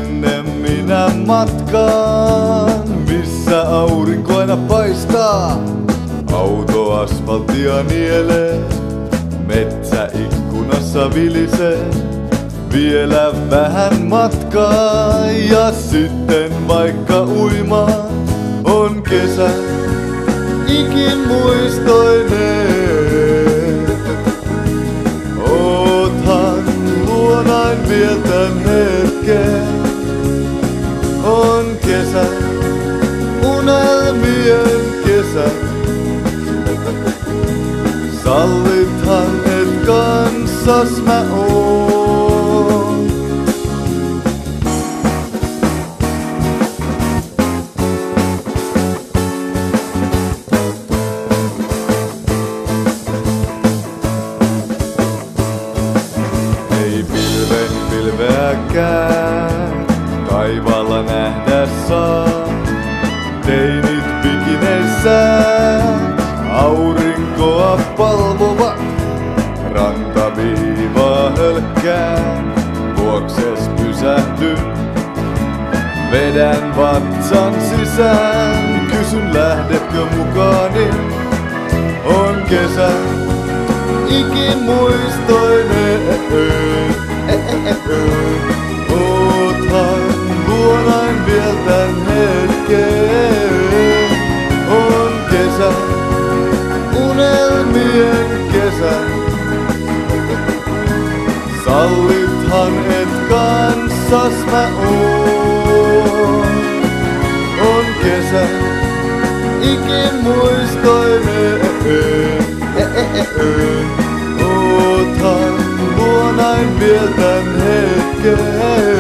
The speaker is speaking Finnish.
sinne minä matkaan, missä aurinko aina paistaa. Auto asfalttia nielee, metsä ikkunassa vilisee. Vielä vähän matkaa ja sitten vaikka uimaan on kesä ikimuistoineen. Oothan luonain vielä tän hetken. On kesä, unelmien kesä. Sallithan et kanssas mä oon. Ei pilveäkään taivaalla nähdä saa. Teinit pikineissään aurinkoa palvovat. Rantaviivaa hölkkään, luokses pysähdyn. Vedän vatsan sisään, kysyn lähdetkö mukaani. On kesä ikimuistoineen. Oothan luonain vielä tän hetken. On kesä, unelmien kesä. Sallithan et kanssas mä oon. On kesä ikimuistoineen. Oothan luonain vielä tän hetken.